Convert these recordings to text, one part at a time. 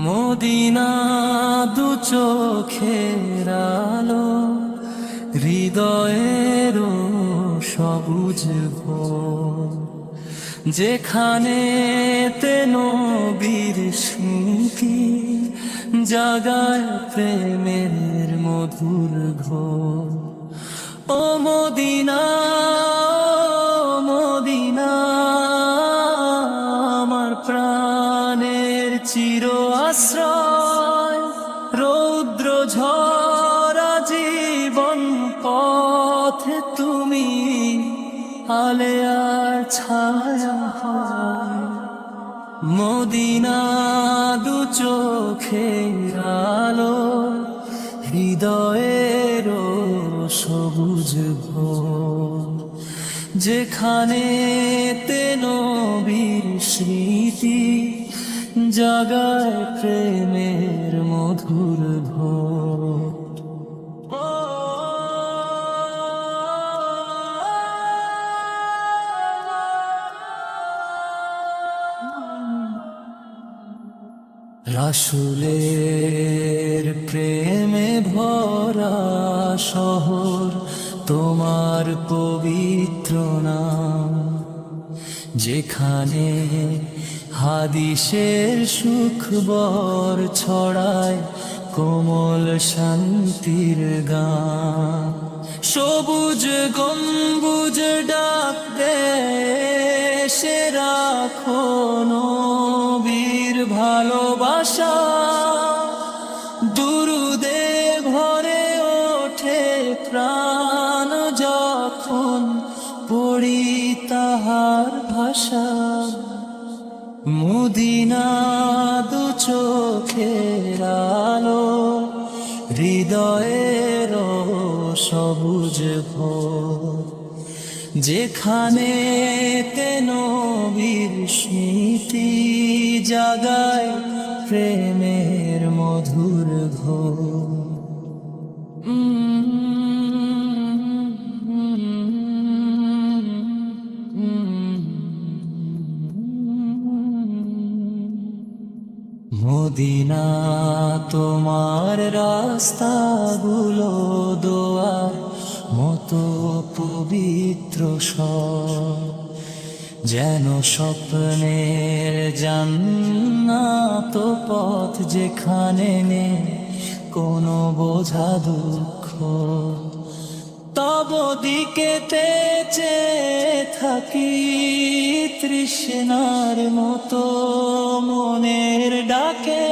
Medina দু চোখের আলো, হৃদয়ের সবুজ ভোর, যেখানে নবীর স্মৃতি জাগায় প্রেমের মধুর ঘোর। ও মদিনা, মদিনা, আমার প্রাণের চির আশ্রয়, রৌদ্র ঝরা জীবন পথে তুমি আলে আর ছায়া হয়। মদিনা দু চোখের আলো, হৃদয়ের সবুজ ভোর, যেখানে নবীর স্মৃতি জাগায় প্রেমের মধুর ভোর। রাসূলের প্রেমে ভরা শহর, তোমার পবিত্র নাম, যেখানে হাদিসের সুখবর ছড়ায় কোমল শান্তির গান। সবুজ গম্বুজ ডাক দেয়, সে রাখো নবীর ভালোবাসা, দুরুদে ভরে ওঠে প্রাণ যখন পড়ি তাহার ভাষা। মদিনা দু চোখের আলো, হৃদয়ের সবুজ ভোর, যেখানে নবীর স্মৃতি জাগায় প্রেমের মধুর ঘোর। মদিনা তোমার রাস্তাগুলো দোয়ার মতো পবিত্র সব, যেন স্বপ্নের জান্নাত পথ, যেখানে নেই কোনো বোঝা দুঃখ। তব দিকে চেয়ে থাকি তৃষ্ণার মতো মনের ডাকে,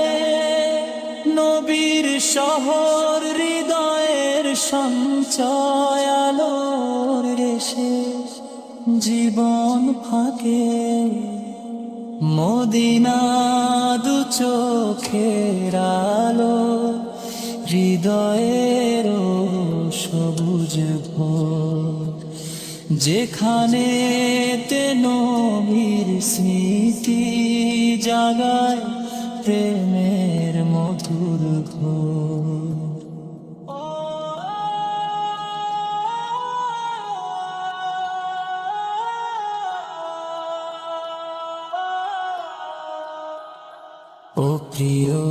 নবীর শহর হৃদয়ের সঞ্চয়, আলোর রেশে জীবন ফাঁকে। মদিনা দু চোখের আলো, হৃদয়ের সবুজ ভোর, যেখানে নবীর স্মৃতি জাগায় প্রেমের মধুর ঘোর। ও প্রিয়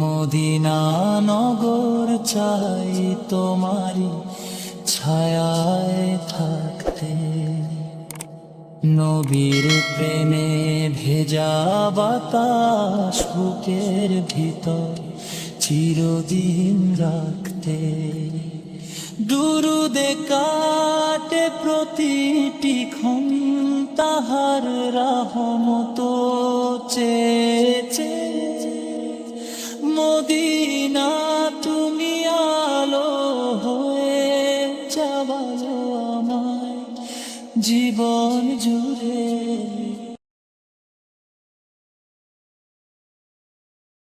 মদিনা নগর, চাই তোমারি ছায়ায় থাকতে, নবীর প্রেমে ভেজা বাতাস বুকের ভিতর চিরদিন রাখতে। দুরুদে কাটে প্রতিটি ক্ষণ তাহার রহমত চেয়ে। মদিনা তুমি আলো হয়ে যাবালো আমায় জীবন জুড়ে।